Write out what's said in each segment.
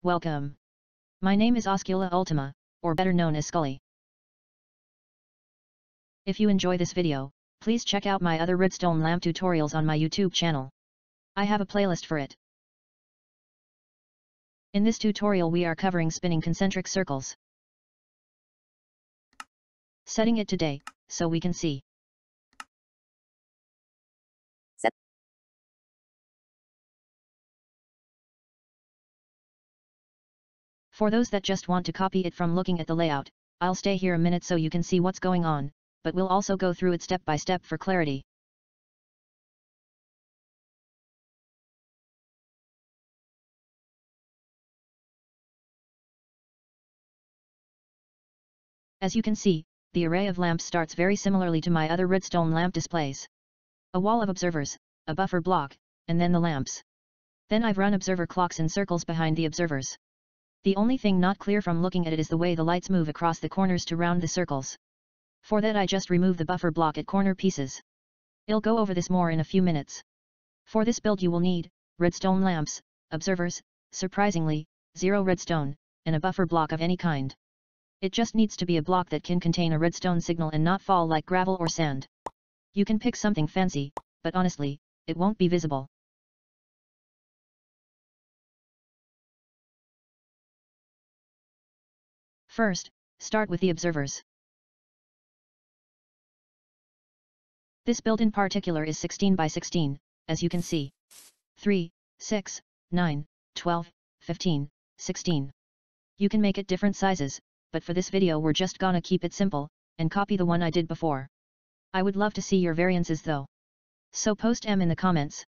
Welcome. My name is Oscula Ultima, or better known as Scully. If you enjoy this video, please check out my other redstone lamp tutorials on my YouTube channel. I have a playlist for it. In this tutorial we are covering spinning concentric circles. Setting it today, so we can see. For those that just want to copy it from looking at the layout, I'll stay here a minute so you can see what's going on, but we'll also go through it step by step for clarity. As you can see, the array of lamps starts very similarly to my other redstone lamp displays. A wall of observers, a buffer block, and then the lamps. Then I've run observer clocks in circles behind the observers. The only thing not clear from looking at it is the way the lights move across the corners to round the circles. For that I just remove the buffer block at corner pieces. I'll go over this more in a few minutes. For this build you will need redstone lamps, observers, surprisingly, 0 redstone, and a buffer block of any kind. It just needs to be a block that can contain a redstone signal and not fall like gravel or sand. You can pick something fancy, but honestly, it won't be visible. First, start with the observers. This build in particular is 16 by 16, as you can see. 3, 6, 9, 12, 15, 16. You can make it different sizes, but for this video we're just gonna keep it simple, and copy the one I did before. I would love to see your variances though. So post M in the comments.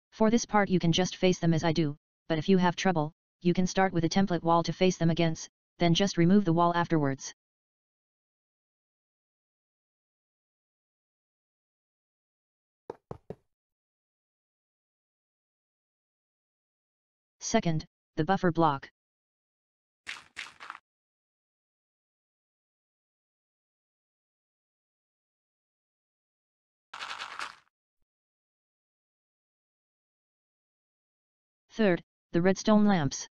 For this part you can just face them as I do, but if you have trouble, you can start with a template wall to face them against, then just remove the wall afterwards. Second, the buffer block. Third, the redstone lamps.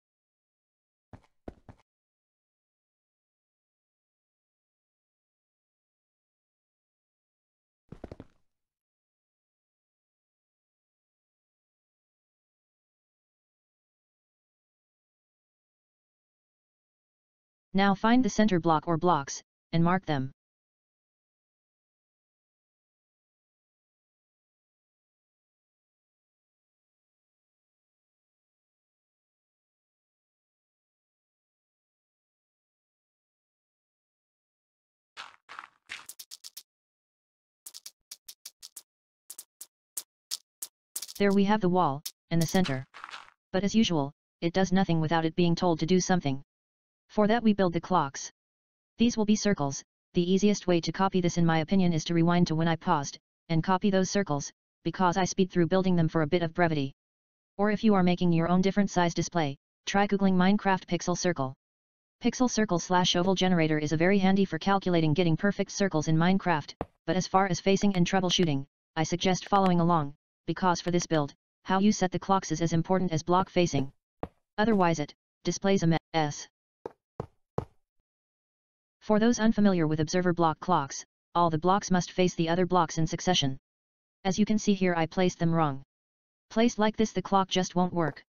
Now find the center block or blocks, and mark them. There we have the wall, and the center. But as usual, it does nothing without it being told to do something. For that we build the clocks. These will be circles. The easiest way to copy this in my opinion is to rewind to when I paused, and copy those circles, because I speed through building them for a bit of brevity. Or if you are making your own different size display, try googling Minecraft pixel circle. Pixel circle / oval generator is a very handy for calculating getting perfect circles in Minecraft, but as far as facing and troubleshooting, I suggest following along, because for this build, how you set the clocks is as important as block facing. Otherwise it displays a mess. For those unfamiliar with observer block clocks, all the blocks must face the other blocks in succession. As you can see here I placed them wrong. Placed like this the clock just won't work.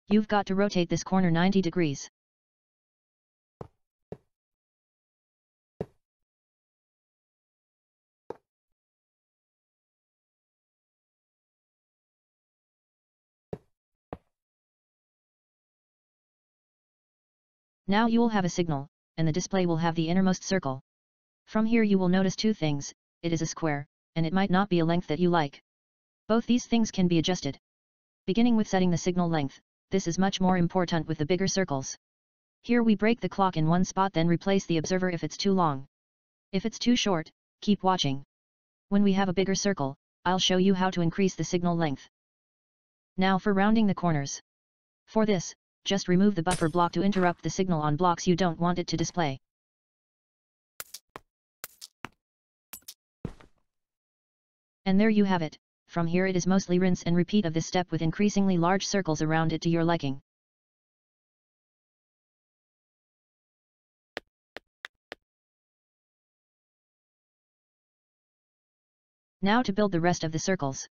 You've got to rotate this corner 90 degrees. Now you will have a signal, and the display will have the innermost circle. From here you will notice two things: it is a square, and it might not be a length that you like. Both these things can be adjusted. Beginning with setting the signal length, this is much more important with the bigger circles. Here we break the clock in one spot, then replace the observer if it's too long. If it's too short, keep watching. When we have a bigger circle, I'll show you how to increase the signal length. Now for rounding the corners. For this, just remove the buffer block to interrupt the signal on blocks you don't want it to display. And there you have it, From here it is mostly rinse and repeat of this step with increasingly large circles around it to your liking. Now to build the rest of the circles.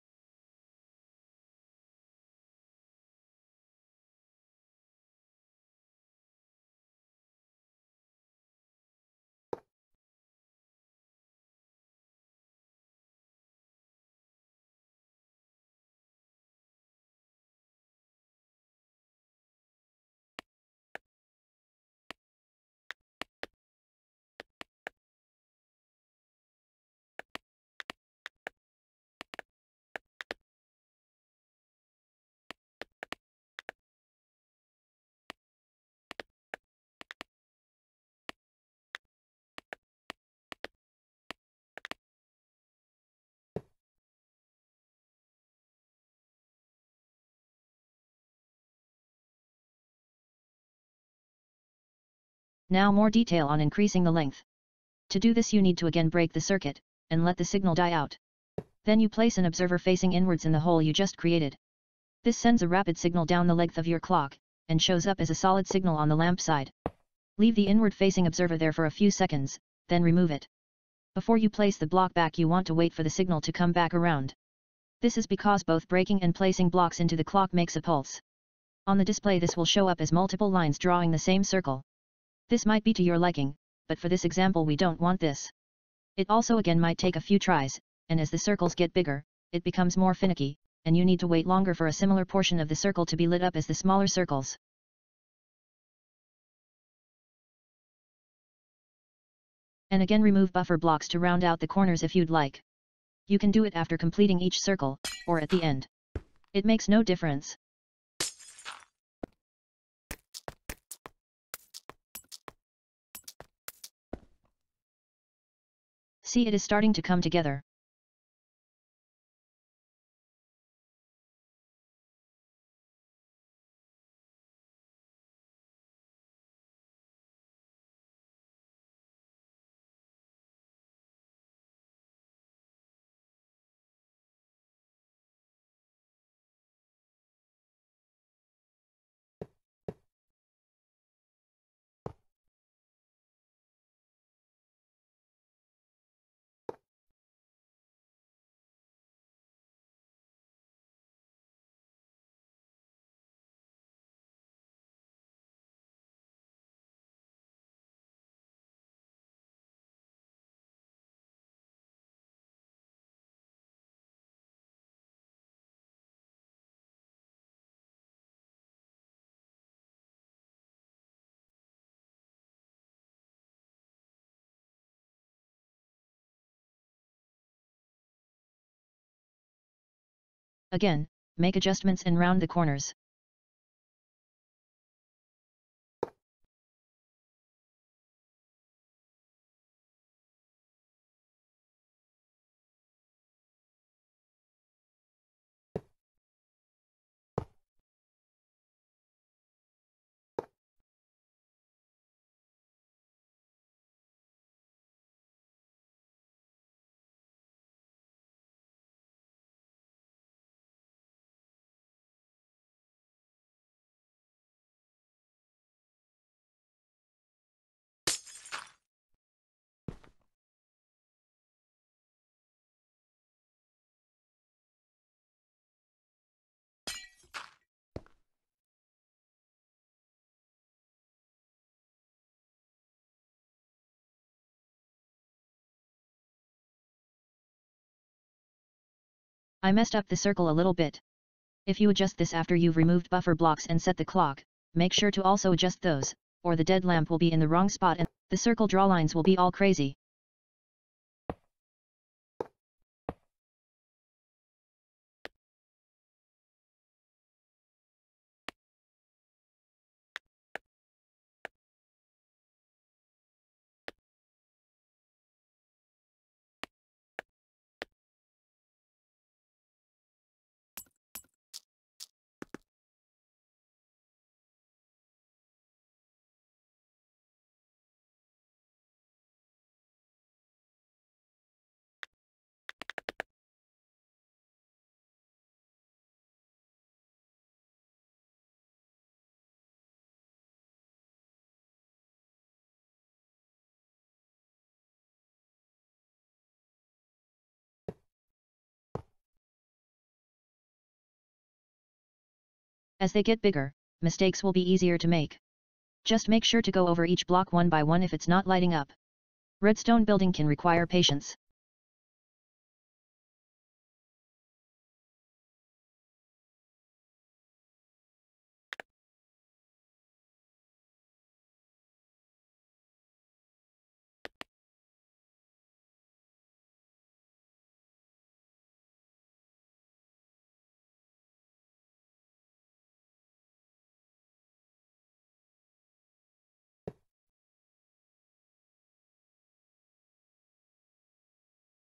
Now more detail on increasing the length. To do this you need to again break the circuit, and let the signal die out. Then you place an observer facing inwards in the hole you just created. This sends a rapid signal down the length of your clock, and shows up as a solid signal on the lamp side. Leave the inward-facing observer there for a few seconds, then remove it. Before you place the block back you want to wait for the signal to come back around. This is because both breaking and placing blocks into the clock makes a pulse. On the display this will show up as multiple lines drawing the same circle. This might be to your liking, but for this example we don't want this. It also again might take a few tries, and as the circles get bigger, it becomes more finicky, and you need to wait longer for a similar portion of the circle to be lit up as the smaller circles. And again remove buffer blocks to round out the corners if you'd like. You can do it after completing each circle, or at the end. It makes no difference. See, it is starting to come together. Again, make adjustments and round the corners. I messed up the circle a little bit. If you adjust this after you've removed buffer blocks and set the clock, make sure to also adjust those, or the dead lamp will be in the wrong spot and the circle draw lines will be all crazy. As they get bigger, mistakes will be easier to make. Just make sure to go over each block one by one if it's not lighting up. Redstone building can require patience.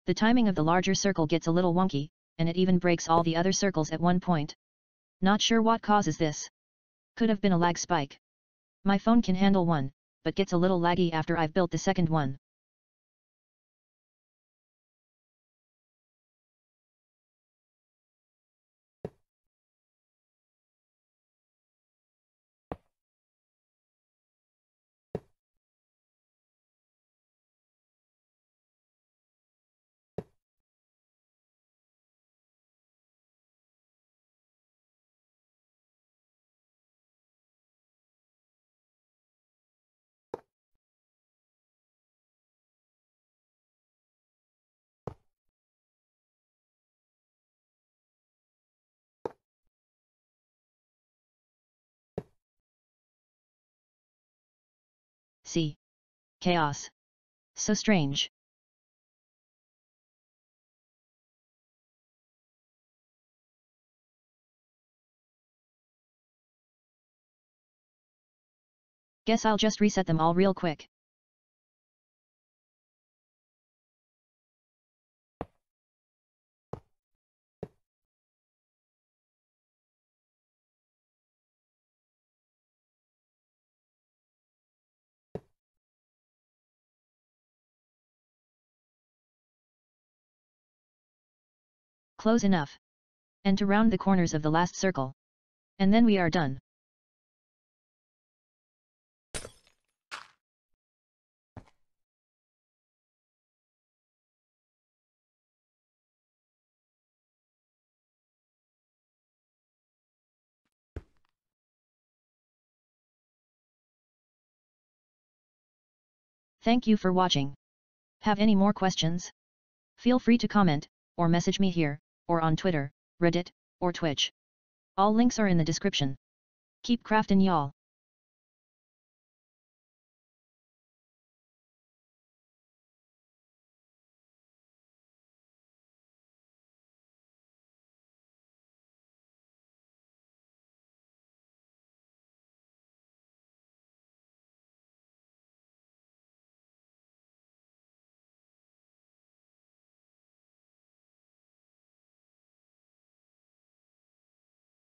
The timing of the larger circle gets a little wonky, and it even breaks all the other circles at one point. Not sure what causes this. Could have been a lag spike. My phone can handle one, but gets a little laggy after I've built the second one. See? Chaos. So strange. Guess I'll just reset them all real quick. Close enough. And to round the corners of the last circle. And then we are done. Thank you for watching. Have any more questions? Feel free to comment, or message me here, or on Twitter, Reddit, or Twitch. All links are in the description. Keep craftin', y'all.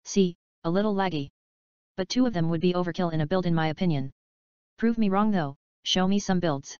See, a little laggy. But two of them would be overkill in a build in my opinion. Prove me wrong though, show me some builds.